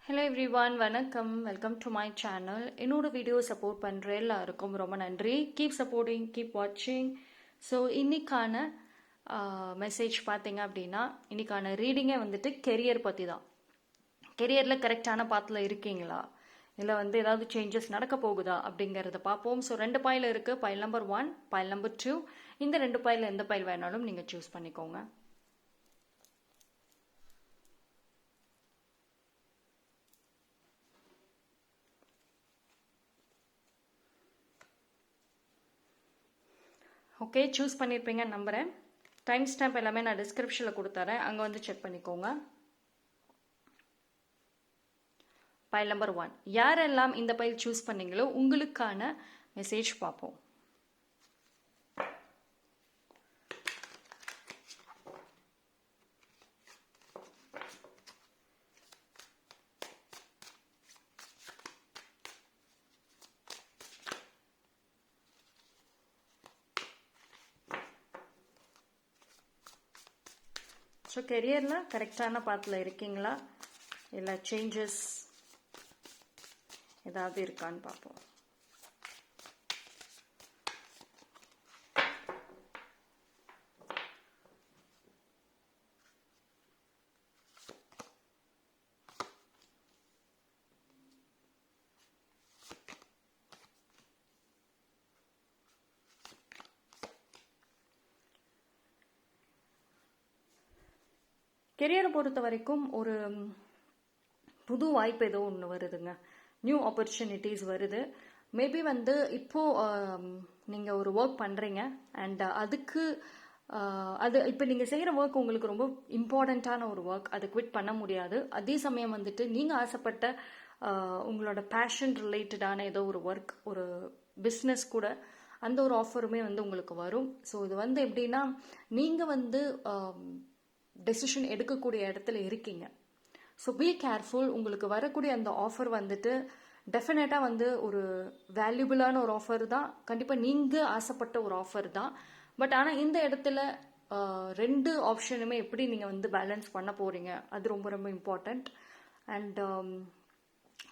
Hello everyone, வணக்கம். Welcome to my channel. என்னோட video support பண்ணுற எல்லாருக்கும் ரொம்ப நன்றி. கீப் சப்போர்ட்டிங், கீப் வாட்சிங். ஸோ இன்னைக்கான மெசேஜ் பார்த்தீங்க அப்படின்னா, இன்னைக்கான ரீடிங்கே வந்துட்டு கெரியர் பற்றி தான். கெரியரில் கரெக்டான பாத்தில் இருக்கீங்களா, இல்லை ஏதாவது சேஞ்சஸ் நடக்க போகுதா அப்படிங்கிறத பார்ப்போம். ஸோ 2 பைல் இருக்குது. File number 1, file number 2. இந்த 2 பைல் எந்த பைல் வேணாலும் நீங்கள் சூஸ் பண்ணிக்கோங்க. ஓகே, சூஸ் பண்ணியிருப்பீங்கன்னு நம்புகிறேன். டைம் ஸ்டாம்ப் எல்லாமே நான் டிஸ்கிரிப்ஷனில் கொடுத்துறேன், அங்கே செக் பண்ணிக்கோங்க. பைல் நம்பர் 1, யாரெல்லாம் இந்த பைல் சூஸ் பண்ணீங்களோ உங்களுக்கான மெசேஜ் பார்ப்போம். ஸோ கெரியரில் கரெக்டான பாத்தில் இருக்கீங்களா, இல்லை சேஞ்சஸ் ஏதாவது இருக்கான்னு பார்ப்போம். கெரியரை பொறுத்த வரைக்கும் ஒரு புது வாய்ப்பு ஏதோ ஒன்று வருதுங்க. நியூ ஆப்பர்ச்சுனிட்டிஸ் வருது. மேபி இப்போது நீங்கள் ஒரு ஒர்க் பண்ணுறீங்க அண்ட் அதுக்கு அது இப்போ நீங்கள் செய்கிற ஒர்க் உங்களுக்கு ரொம்ப இம்பார்ட்டண்ட்டான ஒரு ஒர்க், அதை குவிட் பண்ண முடியாது. அதே சமயம் நீங்கள் ஆசைப்பட்ட உங்களோட பேஷன் ரிலேட்டடான ஏதோ ஒரு ஒர்க், ஒரு பிஸ்னஸ் கூட, அந்த ஒரு ஆஃபருமே உங்களுக்கு வரும். ஸோ இது எப்படின்னா, நீங்கள் டெசிஷன் எடுக்கக்கூடிய இடத்துல இருக்கீங்க. So be careful. உங்களுக்கு வரக்கூடிய அந்த ஆஃபர் டெஃபினட்டாக ஒரு வேல்யூபிளான ஒரு ஆஃபர் தான். கண்டிப்பாக நீங்கள் ஆசைப்பட்ட ஒரு ஆஃபர் தான். பட் ஆனால் இந்த இடத்துல 2 ஆப்ஷனுமே எப்படி நீங்கள் பேலன்ஸ் பண்ண போகிறீங்க, அது ரொம்ப ரொம்ப இம்பார்ட்டண்ட். அண்ட்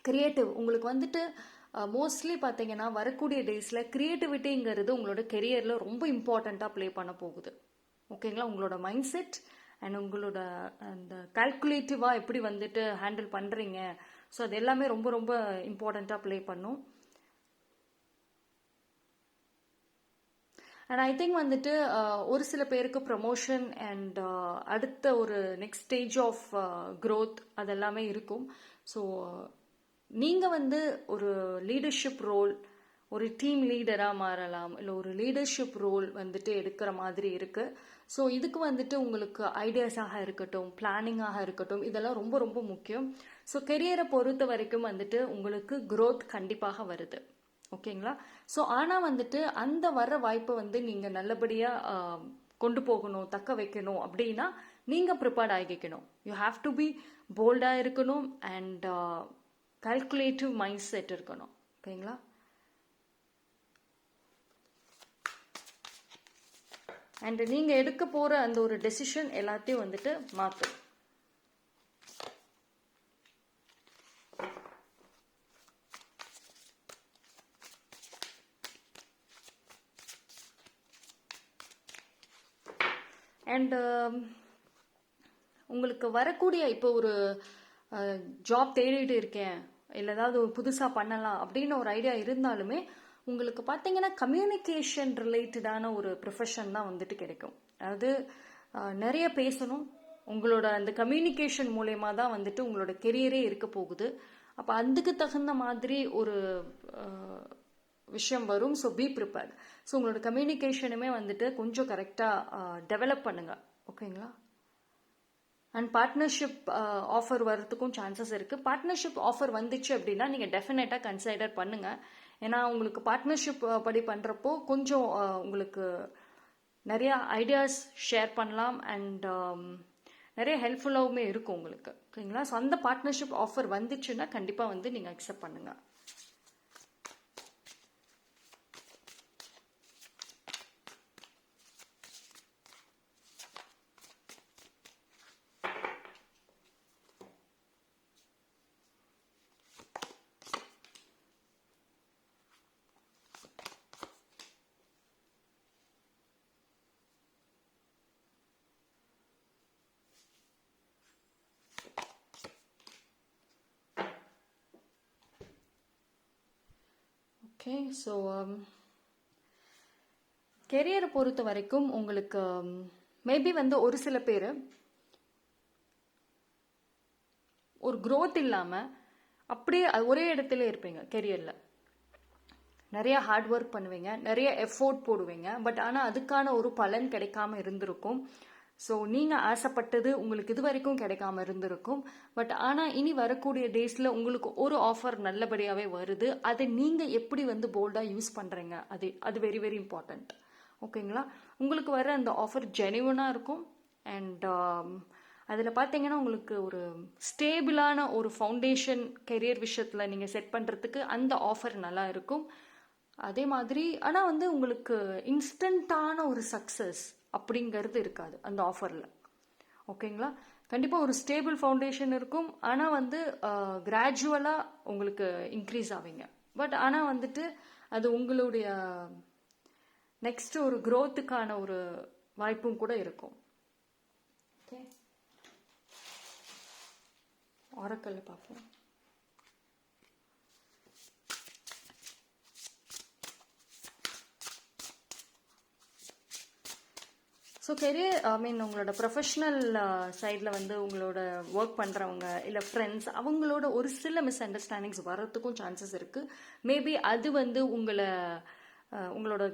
கிரியேட்டிவ் உங்களுக்கு மோஸ்ட்லி பார்த்தீங்கன்னா வரக்கூடிய டேஸில் க்ரியேட்டிவிட்டிங்கிறது உங்களோட கெரியரில் ரொம்ப இம்பார்ட்டண்ட்டாக ப்ளே பண்ண போகுது. ஓகேங்களா? உங்களோட மைண்ட் செட் அண்ட் உங்களோட அந்த கால்குலேட்டிவாக எப்படி ஹேண்டில் பண்ணுறீங்க, ஸோ அது எல்லாமே ரொம்ப ரொம்ப இம்பார்ட்டண்ட்டாக ப்ளே பண்ணும். அண்ட் ஐ திங்க் ஒரு சில பேருக்கு ப்ரமோஷன் அண்ட் அடுத்த ஒரு நெக்ஸ்ட் ஸ்டேஜ் ஆஃப் க்ரோத் அதெல்லாமே இருக்கும். ஸோ நீங்கள் ஒரு லீடர்ஷிப் ரோல், ஒரு டீம் லீடராக மாறலாம், இல்லை ஒரு லீடர்ஷிப் ரோல் எடுக்கிற மாதிரி இருக்குது. ஸோ இதுக்கு உங்களுக்கு ஐடியாஸாக இருக்கட்டும், பிளானிங்காக இருக்கட்டும், இதெல்லாம் ரொம்ப ரொம்ப முக்கியம். ஸோ கெரியரை பொறுத்த வரைக்கும் உங்களுக்கு க்ரோத் கண்டிப்பாக வருது. ஓகேங்களா? ஸோ ஆனால் அந்த வர்ற வாய்ப்பை நீங்கள் நல்லபடியாக கொண்டு போகணும், தக்க வைக்கணும் அப்படின்னா நீங்கள் ப்ரிப்பேர்ட் ஆகிக்கணும். யூ ஹாவ் டு பி போல்டாக இருக்கணும் அண்ட் கால்குலேட்டிவ் மைண்ட் செட் இருக்கணும். ஓகேங்களா? அண்ட் நீங்கள் எடுக்க போகிற அந்த ஒரு டெசிஷன் எல்லாத்தையும் மாற்றும். அண்ட் உங்களுக்கு வரக்கூடிய இப்போ ஒரு ஜாப் தேடிட்டு இருக்கேன், இல்லை ஏதாவது ஒரு புதுசாக பண்ணலாம் அப்படின்னு ஒரு ஐடியா இருந்தாலுமே உங்களுக்கு பார்த்தீங்கன்னா கம்யூனிகேஷன் ரிலேட்டடான ஒரு ப்ரொஃபஷன் தான் கிடைக்கும். அதாவது நிறைய பேசணும். உங்களோட அந்த கம்யூனிகேஷன் மூலயமா தான் உங்களோட கெரியரே இருக்க போகுது. அப்போ அதுக்கு தகுந்த மாதிரி ஒரு விஷயம் வரும். So be prepared. ஸோ உங்களோட கம்யூனிகேஷனுமே கொஞ்சம் கரெக்டாக டெவலப் பண்ணுங்க. ஓகேங்களா? அண்ட் பார்ட்னர்ஷிப் ஆஃபர் வர்றதுக்கும் சான்சஸ் இருக்குது. பார்ட்னர்ஷிப் ஆஃபர் வந்துச்சு அப்படின்னா நீங்கள் டெஃபினட்டாக கன்சிடர் பண்ணுங்கள். ஏன்னா உங்களுக்கு பார்ட்னர்ஷிப் படி பண்ணுறப்போ கொஞ்சம் உங்களுக்கு நிறைய ஐடியாஸ் ஷேர் பண்ணலாம் அண்ட் நிறைய ஹெல்ப்ஃபுல்லாகவுமே இருக்கும் உங்களுக்கு. ஓகேங்களா? ஸோ அந்த பார்ட்னர்ஷிப் ஆஃபர் வந்துச்சுன்னா கண்டிப்பாக நீங்கள் அக்செப்ட் பண்ணுங்கள். ஓகே. ஸோ கெரியரை பொறுத்த வரைக்கும் உங்களுக்கு மேபி வந்து ஒரு சில பேர் ஒரு growth இல்லாமல் அப்படியே ஒரே இடத்துல இருப்பீங்க கெரியரில். நிறைய ஹார்ட் ஒர்க் பண்ணுவீங்க, நிறைய எஃபோர்ட் போடுவீங்க, பட் ஆனால் அதுக்கான ஒரு பலன் கிடைக்காம இருந்திருக்கும். ஸோ நீங்கள் ஆசைப்பட்டது உங்களுக்கு இது வரைக்கும் கிடைக்காம இருந்திருக்கும். பட் ஆனால் இனி வரக்கூடிய டேஸில் உங்களுக்கு ஒரு ஆஃபர் நல்லபடியாகவே வருது. அதை நீங்கள் எப்படி வந்து போல்டாக யூஸ் பண்ணுறீங்க, அது வெரி வெரி இம்பார்ட்டண்ட். ஓகேங்களா? உங்களுக்கு வர அந்த ஆஃபர் ஜெனியூனாக இருக்கும். அண்ட் அதில் பார்த்தீங்கன்னா உங்களுக்கு ஒரு ஸ்டேபிளான ஒரு ஃபவுண்டேஷன் கெரியர் விஷயத்தில் நீங்கள் செட் பண்ணுறதுக்கு அந்த ஆஃபர் நல்லா இருக்கும். அதே மாதிரி ஆனால் வந்து உங்களுக்கு இன்ஸ்டண்ட்டான ஒரு சக்ஸஸ் அப்படிங்கிறது இருக்காது அந்த ஆஃபரில். ஓகேங்களா? கண்டிப்பாக ஒரு ஸ்டேபிள் ஃபவுண்டேஷன் இருக்கும். ஆனால் வந்து கிராஜுவலாக உங்களுக்கு இன்க்ரீஸ் ஆவீங்க. பட் ஆனால் வந்துட்டு அது உங்களுடைய நெக்ஸ்ட் ஒரு க்ரோத்துக்கான ஒரு வாய்ப்பும் கூட இருக்கும். ஓகே, ஆரக்கல்ல பார்ப்போம். ஸோ கெரியர் உங்களோட ப்ரொஃபஷ்னல் சைடில் வந்து உங்களோட ஒர்க் பண்ணுறவங்க இல்லை ஃப்ரெண்ட்ஸ் அவங்களோட ஒரு சில மிஸ் அண்டர்ஸ்டாண்டிங்ஸ் வர்றதுக்கும் சான்சஸ் இருக்குது. மேபி அது வந்து உங்களோட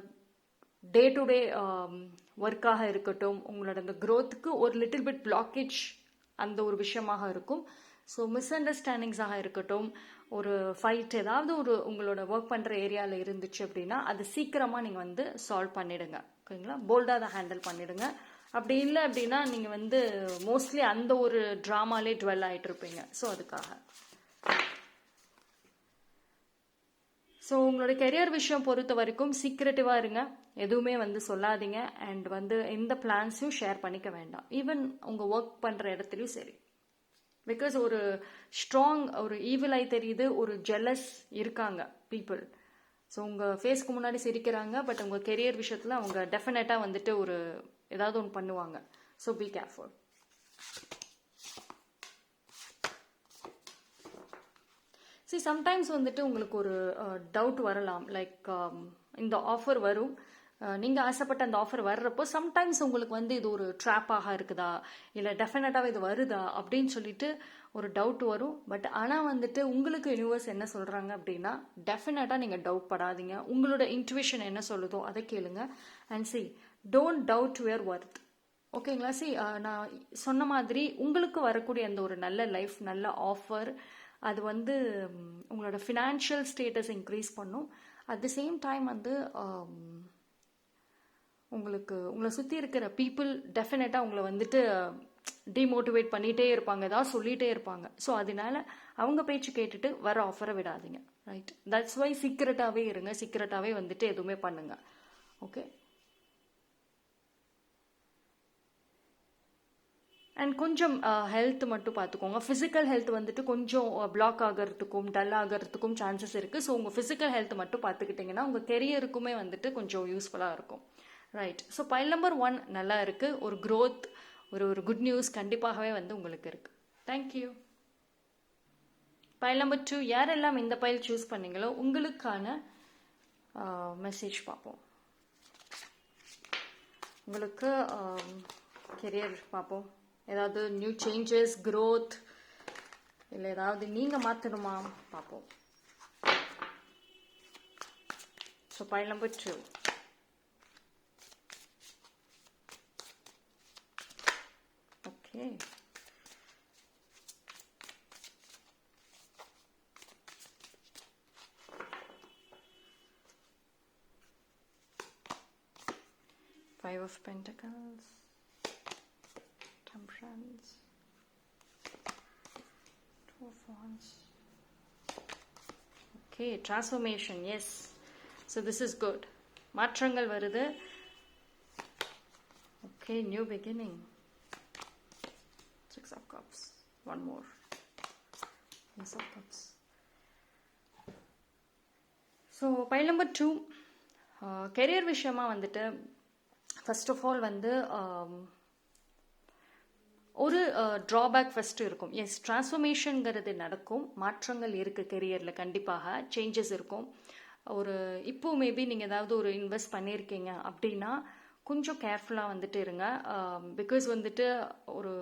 டே டு டே ஒர்க்காக இருக்கட்டும், உங்களோட அந்த க்ரோத்துக்கு ஒரு லிட்டில் பிட் பிளாக்கேஜ் அந்த ஒரு விஷயமாக இருக்கும். ஸோ மிஸ் அண்டர்ஸ்டாண்டிங்ஸாக இருக்கட்டும், ஒரு ஃபைட் ஏதாவது ஒரு உங்களோட ஒர்க் பண்ணுற ஏரியாவில் இருந்துச்சு அப்படின்னா அது சீக்கிரமாக நீங்கள் வந்து சால்வ் பண்ணிடுங்க. ஓகேங்களா? போல்டாக அதை ஹேண்டில் பண்ணிடுங்க. அப்படி இல்லை அப்படின்னா நீங்கள் வந்து மோஸ்ட்லி அந்த ஒரு ட்ராமாலே டுவெல் ஆகிட்டு இருப்பீங்க. ஸோ அதுக்காக ஸோ உங்களோட கெரியர் விஷயம் பொறுத்த வரைக்கும் சீக்ரெட்டிவாக இருங்க, எதுவுமே வந்து சொல்லாதீங்க. அண்ட் வந்து எந்த பிளான்ஸையும் ஷேர் பண்ணிக்க வேண்டாம், ஈவன் உங்கள் ஒர்க் பண்ணுற இடத்துலையும் சரி. பிகாஸ் ஒரு ஸ்ட்ராங் ஒரு ஈவில் ஐ தெரியுது, ஒரு ஜெலஸ் இருக்காங்க பீப்புள். ஸோ உங்கள் ஃபேஸ்க்கு முன்னாடி சிரிக்கிறாங்க, பட் உங்கள் கெரியர் விஷயத்தில் அவங்க டெஃபினட்டாக வந்துட்டு ஒரு ஏதாவது ஒன்று பண்ணுவாங்க. So be careful. சம்டைம்ஸ் வந்துட்டு உங்களுக்கு ஒரு டவுட் வரலாம், லைக் இந்த ஆஃபர் வரும், நீங்கள் ஆசைப்பட்ட அந்த ஆஃபர் வர்றப்போ சம்டைம்ஸ் உங்களுக்கு வந்து இது ஒரு ட்ராப்பாக இருக்குதா இல்லை டெஃபினட்டாகவே இது வருதா அப்படின்னு சொல்லிட்டு ஒரு டவுட் வரும். பட் ஆனால் வந்துட்டு உங்களுக்கு யூனிவர்ஸ் என்ன சொல்கிறாங்க அப்படின்னா, டெஃபினட்டாக நீங்கள் டவுட் படாதீங்க, உங்களோட இன்ட்யூஷன் என்ன சொல்லுதோ அதை கேளுங்க. And don't doubt your worth. ஓகேங்களா? நான் சொன்ன மாதிரி உங்களுக்கு வரக்கூடிய அந்த ஒரு நல்ல லைஃப், நல்ல ஆஃபர், அது வந்து உங்களோட ஃபினான்ஷியல் ஸ்டேட்டஸ் இன்க்ரீஸ் பண்ணும். அட் தி சேம் டைம் வந்து உங்களை சுற்றி இருக்கிற பீப்புள் டெஃபினட்டாக உங்களை வந்துட்டு டிமோட்டிவேட் பண்ணிகிட்டே இருப்பாங்க, ஏதாவது சொல்லிகிட்டே இருப்பாங்க. ஸோ அதனால அவங்க பேச்சு கேட்டுட்டு வர ஆஃபரை விடாதீங்க. ரைட்? தட்ஸ் வை சீக்ரெட்டாகவே இருங்க, சீக்ரெட்டாகவே வந்துட்டு எதுவுமே பண்ணுங்க. ஓகே. அண்ட் கொஞ்சம் ஹெல்த் மட்டும் பார்த்துக்கோங்க. ஃபிசிக்கல் ஹெல்த் வந்துட்டு கொஞ்சம் பிளாக் ஆகிறதுக்கும் டல் ஆகிறதுக்கும் சான்சஸ் இருக்குது. ஸோ உங்கள் ஃபிசிக்கல் ஹெல்த் மட்டும் பார்த்துக்கிட்டிங்கன்னா உங்கள் கெரியருக்குமே வந்துட்டு கொஞ்சம் யூஸ்ஃபுல்லாக இருக்கும். ரைட்? ஸோ பைல் நம்பர் 1 நல்லா இருக்குது. ஒரு க்ரோத், ஒரு குட் நியூஸ் கண்டிப்பாகவே வந்து உங்களுக்கு இருக்குது. தேங்க்யூ. பைல் நம்பர் 2, யாரெல்லாம் இந்த பைல் சூஸ் பண்ணீங்களோ உங்களுக்கான மெசேஜ் பார்ப்போம். உங்களுக்கு கெரியர் பார்ப்போம், ஏதாவது நியூ சேஞ்சஸ், க்ரோத், இல்லை ஏதாவது நீங்கள் மாற்றணுமா பார்ப்போம். So file number 2. Okay. Five of Pentacles, Temperance, Two of Wands. Okay, transformation, yes. So this is good. மாற்றங்கள் வருது. Okay, new beginning. Six of Cups. One more. Ace of Cups. So pile number 2. Career விஷயமா வந்துட்டு first of all வந்து ஒரு drawback first இருக்கும். S, டிரான்ஸ்ஃபர்மேஷனுங்கிறது நடக்கும், மாற்றங்கள் இருக்குது கெரியரில், கண்டிப்பாக சேஞ்சஸ் இருக்கும். ஒரு இப்போ மேபி நீங்கள் ஏதாவது ஒரு இன்வெஸ்ட் பண்ணியிருக்கீங்க அப்படின்னா கொஞ்சம் கேர்ஃபுல்லாக வந்துட்டு இருங்க. பிகாஸ் வந்துட்டு ஒரு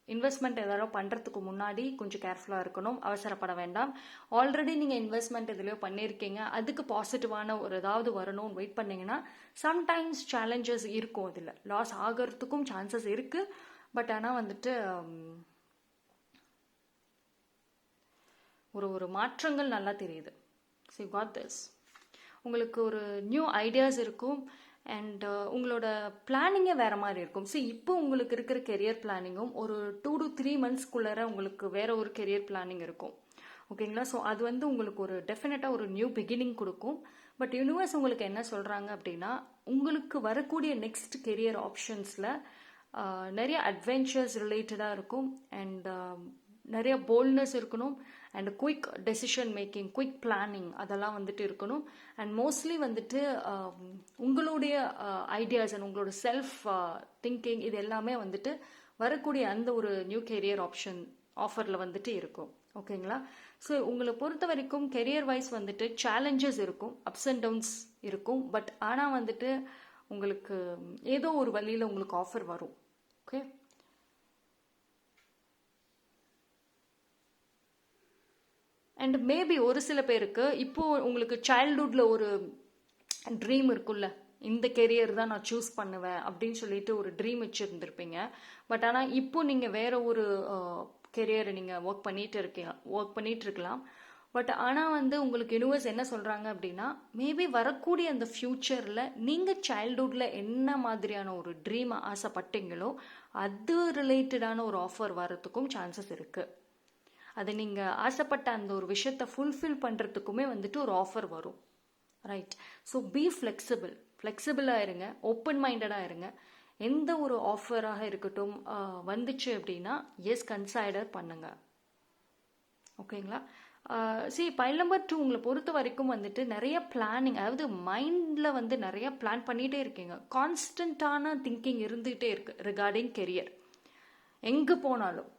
இன்வெஸ்ட்மெண்ட் ஏதாவது பண்ணுறதுக்கு முன்னாடி கொஞ்சம் கேர்ஃபுல்லாக இருக்கணும், அவசரப்பட வேண்டாம். ஆல்ரெடி நீங்கள் இன்வெஸ்ட்மெண்ட் எதுலையோ பண்ணியிருக்கீங்க, அதுக்கு பாசிட்டிவான ஒரு ஏதாவது வரணும்னு வெயிட் பண்ணீங்கன்னா சம்டைம்ஸ் சேலஞ்சஸ் இருக்கும், அதில் லாஸ் ஆகிறதுக்கும் சான்சஸ் இருக்குது. பட் ஆனால் வந்துட்டு ஒரு மாற்றங்கள் நல்லா தெரியுது. So got this. உங்களுக்கு ஒரு நியூ ஐடியாஸ் இருக்கும் அண்ட் உங்களோட பிளானிங்கே வேறு மாதிரி இருக்கும். ஸோ இப்போ உங்களுக்கு இருக்கிற கெரியர் பிளானிங்கும் ஒரு 2 to 3 monthsக்குள்ளார உங்களுக்கு வேற ஒரு கெரியர் பிளானிங் இருக்கும். ஓகேங்களா? ஸோ அது வந்து உங்களுக்கு ஒரு டெஃபினட்டாக ஒரு நியூ பிகினிங் கொடுக்கும். பட் யூனிவர்ஸ் உங்களுக்கு என்ன சொல்கிறாங்க அப்படின்னா, உங்களுக்கு வரக்கூடிய நெக்ஸ்ட் கெரியர் ஆப்ஷன்ஸில் நிறைய அட்வென்ச்சர்ஸ் ரிலேட்டடாக இருக்கும் அண்ட் நிறைய போல்ட்னஸ் இருக்கணும் and quick decision making, quick planning அதெல்லாம் வந்துட்டு இருக்கணும். அண்ட் மோஸ்ட்லி வந்துட்டு உங்களுடைய ஐடியாஸ் அண்ட் உங்களோட செல்ஃப் திங்கிங் இது எல்லாமே வந்துட்டு வரக்கூடிய அந்த ஒரு நியூ கெரியர் ஆஃபரில் வந்துட்டு இருக்கும். ஓகேங்களா? ஸோ உங்களை பொறுத்த வரைக்கும் கெரியர் வைஸ் வந்துட்டு சேலஞ்சஸ் இருக்கும், அப்ஸ் அண்ட் டவுன்ஸ் இருக்கும். பட் ஆனால் வந்துட்டு உங்களுக்கு ஏதோ ஒரு வழியில் உங்களுக்கு ஆஃபர் வரும். ஓகே, அண்ட் மேபி ஒரு சில பேருக்கு இப்போ உங்களுக்கு சைல்ட்ஹுட்ல ஒரு ட்ரீம் இருக்குல்ல, இந்த கெரியர் தான் நான் சூஸ் பண்ணுவேன் அப்படின்னு சொல்லிட்டு ஒரு ட்ரீம் வச்சுருந்துருப்பீங்க. பட் ஆனால் இப்போ நீங்கள் வேற ஒரு கெரியரை நீங்கள் ஒர்க் பண்ணிட்டு இருக்கலாம். பட் ஆனால் வந்து உங்களுக்கு யூனிவர்ஸ் என்ன சொல்கிறாங்க அப்படின்னா, மேபி வரக்கூடிய அந்த ஃப்யூச்சரில் நீங்கள் சைல்ட்ஹுட்டில் என்ன மாதிரியான ஒரு ட்ரீமை ஆசைப்பட்டீங்களோ அது ரிலேட்டடான ஒரு ஆஃபர் வர்றதுக்கும் சான்சஸ் இருக்குது. அது நீங்கள் ஆசைப்பட்ட அந்த ஒரு விஷயத்தை ஃபுல்ஃபில் பண்ணுறதுக்குமே வந்துட்டு ஒரு ஆஃபர் வரும். ரைட்? ஸோ பி ஃப்ளெக்சிபிளாக இருங்க, ஓப்பன் மைண்டடாக இருங்க. எந்த ஒரு ஆஃபராக இருக்கட்டும் வந்துச்சு அப்படின்னா எஸ் கன்சிடர் பண்ணுங்க. ஓகேங்களா? பைல் நம்பர் 2 உங்களை பொறுத்த வரைக்கும் வந்துட்டு நிறைய பிளானிங், அதாவது மைண்டில் வந்து நிறைய பிளான் பண்ணிகிட்டே இருக்கீங்க. கான்ஸ்டன்டான திங்கிங் இருந்துகிட்டே இருக்கு ரிகார்டிங் கெரியர். எங்கே போனாலும்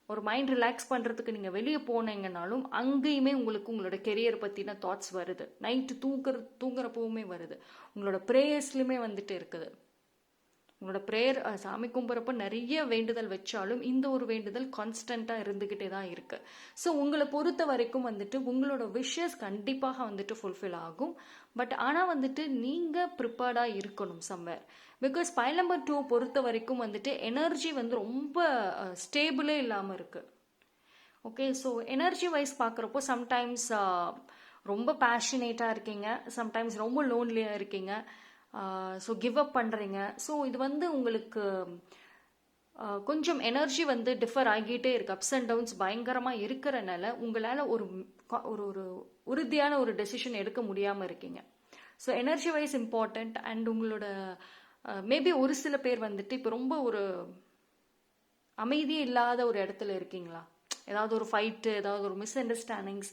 ஒரு மைண்ட் ரிலாக்ஸ் பண்ணுறதுக்கு நீங்கள் வெளியே போனீங்கன்னாலும் அங்கேயுமே உங்களுக்கு உங்களோட கெரியர் பற்றின தாட்ஸ் வருது. நைட்டு தூங்குறப்பவுமே வருது. உங்களோட ப்ரேயர்ஸ்லையுமே வந்துட்டு இருக்குது. உங்களோட ப்ரேயர் சாமி கும்பிட்றப்ப நிறைய வேண்டுதல் வச்சாலும் இந்த ஒரு வேண்டுதல் கான்ஸ்டண்ட்டாக இருந்துக்கிட்டே தான் இருக்குது. ஸோ உங்களை பொறுத்த வரைக்கும் வந்துட்டு உங்களோட விஷஸ் கண்டிப்பாக வந்துட்டு ஃபுல்ஃபில் ஆகும். பட் ஆனால் வந்துட்டு நீங்கள் ப்ரிப்பேர்டாக இருக்கணும் சம்வேர். பிகாஸ் பைல் நம்பர் 2 பொறுத்த வரைக்கும் வந்துட்டு எனர்ஜி வந்து ரொம்ப ஸ்டேபிளே இல்லாமல் இருக்குது. ஓகே, ஸோ எனர்ஜி வைஸ் பார்க்குறப்போ சம்டைம்ஸ் ரொம்ப பேஷனேட்டாக இருக்கீங்க, சம்டைம்ஸ் ரொம்ப லோன்லியாக இருக்கீங்க. ஸோ கிவ் அப் பண்ணுறீங்க. ஸோ இது வந்து உங்களுக்கு கொஞ்சம் எனர்ஜி வந்து டிஃபர் ஆகிட்டே இருக்குது. அப்ஸ் அண்ட் டவுன்ஸ் பயங்கரமாக இருக்கிறனால உங்களால் ஒரு ஒரு உறுதியான ஒரு டெசிஷன் எடுக்க முடியாமல் இருக்கீங்க. So energy wise important. And உங்களோட மேபி ஒரு சில பேர் வந்துட்டு இப்போ ரொம்ப ஒரு அமைதியே இல்லாத ஒரு இடத்துல இருக்கீங்களா, ஏதாவது ஒரு ஃபைட்டு, ஏதாவது ஒரு மிஸ் அண்டர்ஸ்டாண்டிங்ஸ்,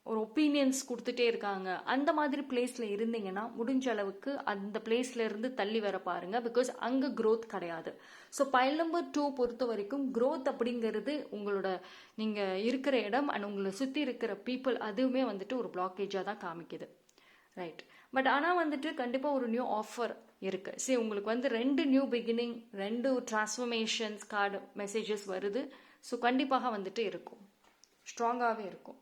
ஒரு ஒப்பீனியன்ஸ் கொடுத்துட்டே இருக்காங்க, அந்த மாதிரி பிளேஸில் இருந்தீங்கன்னா முடிஞ்ச அளவுக்கு அந்த பிளேஸ்ல இருந்து தள்ளி வர பாருங்க. பிகாஸ் அங்கே க்ரோத் கிடையாது. ஸோ பைல் நம்பர் 2 பொறுத்த வரைக்கும் க்ரோத் அப்படிங்கிறது உங்களோட நீங்கள் இருக்கிற இடம் அண்ட் உங்களை சுற்றி இருக்கிற பீப்புள் அதுவுமே வந்துட்டு ஒரு பிளாக்கேஜாக தான் காமிக்குது. ரைட்? பட் ஆனால் வந்துட்டு கண்டிப்பாக ஒரு நியூ ஆஃபர் இருக்குது. சரி, உங்களுக்கு வந்து 2 new beginning, 2 transformations card messages வருது. ஸோ கண்டிப்பாக வந்துட்டு இருக்கும், ஸ்ட்ராங்காகவே இருக்கும்.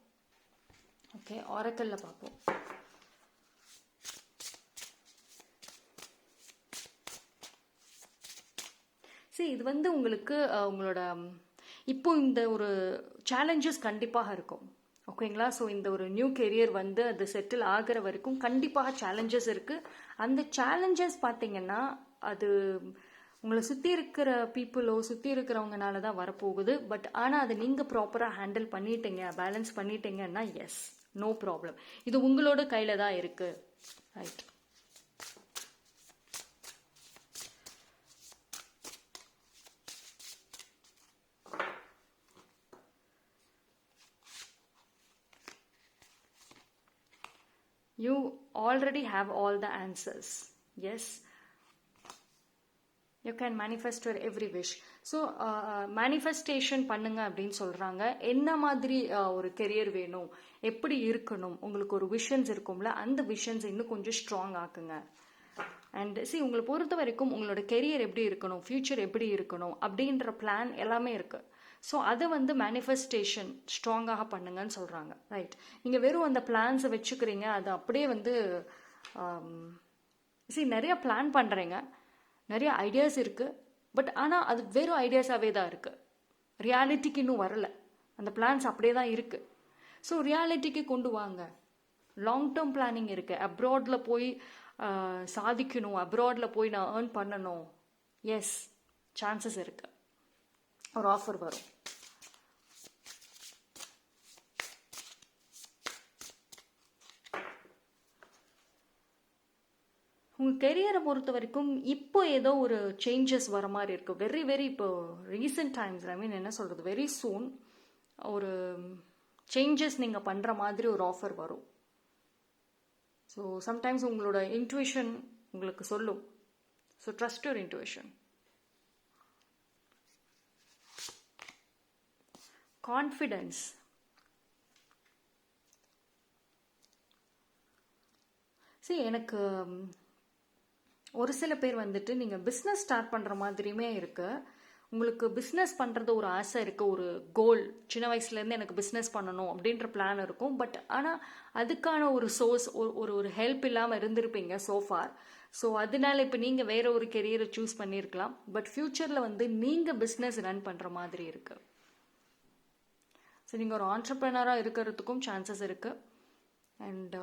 ஓகே, ஆரக்கல்ல பார்ப்போம். சரி, இது வந்து உங்களுக்கு உங்களோட இப்போ இந்த ஒரு சேலஞ்சஸ் கண்டிப்பாக இருக்கும். ஓகேங்களா? ஸோ இந்த ஒரு நியூ கெரியர் வந்து அது செட்டில் ஆகிற வரைக்கும் கண்டிப்பாக சேலஞ்சஸ் இருக்குது. அந்த சேலஞ்சஸ் பார்த்தீங்கன்னா அது உங்களை சுற்றி இருக்கிற பீப்புளோ சுற்றி இருக்கிறவங்கனால தான் வரப்போகுது. பட் ஆனால் அதை நீங்கள் ப்ராப்பராக ஹேண்டில் பண்ணிட்டீங்க, பேலன்ஸ் பண்ணிட்டீங்கன்னா எஸ், நோ ப்ராப்ளம். இது உங்களோட கையில் தான் இருக்குது. Right? You already have all the answers. Yes, you can manifest your every wish. So manifestation பண்ணுங்க அப்படின்னு சொல்கிறாங்க. என்ன மாதிரி ஒரு கெரியர் வேணும், எப்படி இருக்கணும், உங்களுக்கு ஒரு விஷன்ஸ் இருக்கும்ல, அந்த விஷன்ஸ் இன்னும் கொஞ்சம் ஸ்ட்ராங் ஆக்குங்க. அண்ட் உங்களை பொறுத்த வரைக்கும் உங்களோட கெரியர் எப்படி இருக்கணும், ஃப்யூச்சர் எப்படி இருக்கணும் அப்படின்ற பிளான் எல்லாமே இருக்குது. ஸோ அதை வந்து மேனிஃபெஸ்டேஷன் ஸ்ட்ராங்காக பண்ணுங்கன்னு சொல்கிறாங்க. ரைட், நீங்கள் வெறும் அந்த பிளான்ஸை வச்சுக்கிறீங்க, அது அப்படியே வந்து நிறைய பிளான் பண்ணுறீங்க, நிறைய ஐடியாஸ் இருக்குது, பட் ஆனால் அது வெறும் ஐடியாஸாகவே தான் இருக்குது, ரியாலிட்டிக்கு இன்னும் வரலை. அந்த பிளான்ஸ் அப்படியே தான் இருக்குது. ஸோ ரியாலிட்டிக்கு கொண்டு வாங்க. லாங் டேர்ம் பிளானிங் இருக்குது. அப்ராடில் போய் சாதிக்கணும், அப்ராடில் போய் நான் ஏர்ன் பண்ணணும். எஸ், சான்சஸ் இருக்குது, ஒரு ஆஃபர் வரும். உங்கள் கெரியரை பொறுத்த வரைக்கும் இப்போ ஏதோ ஒரு சேஞ்சஸ் வர மாதிரி இருக்குது. வெரி இப்போ ரீசெண்ட் டைம்ஸ், ஐ மீன் என்ன சொல்கிறது, வெரி சூன் ஒரு சேஞ்சஸ் நீங்கள் பண்ணுற மாதிரி ஒரு ஆஃபர் வரும். ஸோ சம்டைம்ஸ் உங்களோட இன்ட்யூஷன் உங்களுக்கு சொல்லும். So trust your intuition. Confidence. எனக்கு ஒரு சில பேர் வந்துட்டு நீங்கள் பிஸ்னஸ் ஸ்டார்ட் பண்ணுற மாதிரியுமே இருக்குது. உங்களுக்கு பிஸ்னஸ் பண்ணுறது ஒரு ஆசை இருக்குது, ஒரு கோல், சின்ன வயசுலேருந்து எனக்கு பிஸ்னஸ் பண்ணணும் அப்படின்ற பிளான் இருக்கும். பட் ஆனால் அதுக்கான ஒரு சோர்ஸ், ஒரு ஹெல்ப் இல்லாமல் இருந்திருப்பீங்க சோஃபார். ஸோ அதனால இப்போ நீங்கள் வேற ஒரு கெரியரை சூஸ் பண்ணியிருக்கலாம். பட் ஃப்யூச்சரில் வந்து நீங்கள் பிஸ்னஸ் ரன் பண்ணுற மாதிரி இருக்குது. ஸோ நீங்கள் ஒரு ஆண்டர்ப்ரனராக இருக்கிறதுக்கும் சான்சஸ் இருக்குது. அண்ட்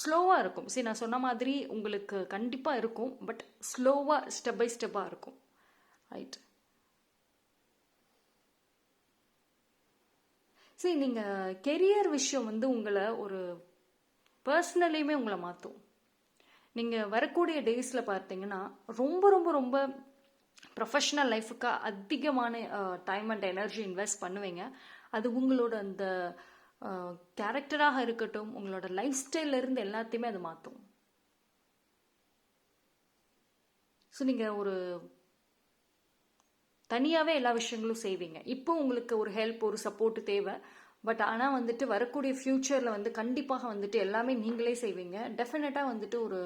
ஸ்லோவாக இருக்கும். நான் சொன்ன மாதிரி உங்களுக்கு கண்டிப்பாக இருக்கும், பட் ஸ்லோவாக ஸ்டெப் பை ஸ்டெப்பாக இருக்கும். ரைட். நீங்கள் கெரியர் விஷயம் வந்து உங்களை ஒரு பர்சனலையுமே உங்களை மாற்றும். நீங்கள் வரக்கூடிய டேஸில் பார்த்தீங்கன்னா ரொம்ப ரொம்ப ரொம்ப ப்ரொஃபஷ்னல் லைஃபுக்கு அதிகமான டைம் அண்ட் எனர்ஜி இன்வெஸ்ட் பண்ணுவீங்க. அது உங்களோட அந்த கேரக்டராக இருக்கட்டும், உங்களோட லைஃப் ஸ்டைல்ல இருந்து எல்லாத்தையுமே அது மாற்றும். ஸோ நீங்கள் ஒரு தனியாகவே எல்லா விஷயங்களும் செய்வீங்க. இப்போ உங்களுக்கு ஒரு ஹெல்ப், ஒரு சப்போர்ட் தேவை. பட் ஆனால் வந்துட்டு வரக்கூடிய ஃப்யூச்சரில் வந்து கண்டிப்பாக வந்துட்டு எல்லாமே நீங்களே செய்வீங்க. டெஃபினட்டாக வந்துட்டு ஒரு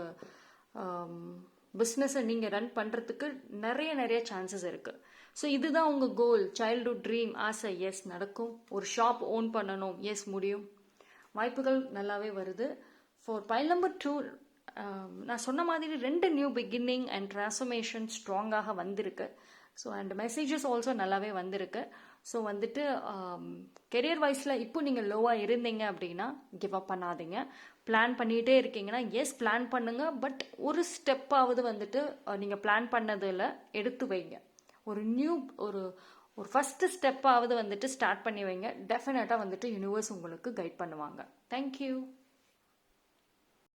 பிஸ்னஸை நீங்கள் ரன் பண்ணுறதுக்கு நிறைய சான்சஸ் இருக்குது. ஸோ இதுதான் உங்கள் கோல், சைல்ட்ஹுட் ட்ரீம், ஆசை. எஸ், நடக்கும். ஒரு ஷாப் ஓன் பண்ணணும். எஸ், முடியும். வாய்ப்புகள் நல்லாவே வருது. ஃபார் பைல் நம்பர் 2, நான் சொன்ன மாதிரி 2 நியூ பிகினிங் அண்ட் ட்ரான்ஸ்ஃபர்மேஷன் ஸ்ட்ராங்காக வந்திருக்கு. ஸோ அண்ட் மெசேஜஸ் ஆல்சோ நல்லாவே வந்திருக்கு. ஸோ வந்துட்டு கெரியர் வைஸில் இப்போ நீங்கள் லோவாக இருந்தீங்க அப்படின்னா கிவ் அப் பண்ணாதீங்க. பிளான் பண்ணிகிட்டே இருக்கீங்கன்னா எஸ், பிளான் பண்ணுங்கள். பட் ஒரு ஸ்டெப்பாவது வந்துட்டு நீங்கள் பிளான் பண்ணதில் எடுத்து வைங்க. ஒரு ஃபர்ஸ்ட் ஸ்டெப்பாவது வந்துட்டு ஸ்டார்ட் பண்ணி வைங்க. டெஃபினட்டாக வந்துட்டு யூனிவர்ஸ் உங்களுக்கு கைட் பண்ணுவாங்க. தேங்க்யூ.